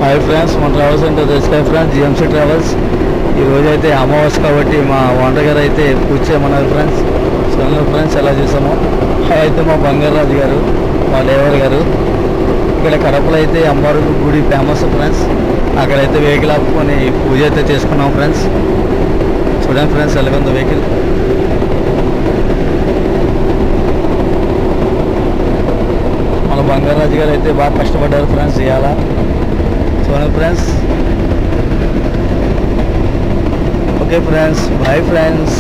Hi friends, మన travels అంటే తెలుసు ఫ్రెండ్స్, జిఎంసీ ట్రావెల్స్. ఈరోజు అయితే అమావాస్య కాబట్టి మా ఓనర్ గారు అయితే పూజ చేయమన్నారు ఫ్రెండ్స్. సో ఫ్రెండ్స్ ఎలా చేసామో అయితే మా బంగారాజు గారు, మా లేవర్ గారు. ఇక్కడ కడపలో అయితే అమ్మవారి గుడి ఫేమస్ ఫ్రెండ్స్. అక్కడైతే వెహికల్ ఆపుకొని పూజ అయితే చేసుకున్నాం ఫ్రెండ్స్. చూడండి ఫ్రెండ్స్ ఎలాగుందో వెహికల్. మన బంగారాజు గారు అయితే బాగా కష్టపడ్డారు ఫ్రెండ్స్ ఇవాళ. చూడండి friends. Okay friends, bye friends.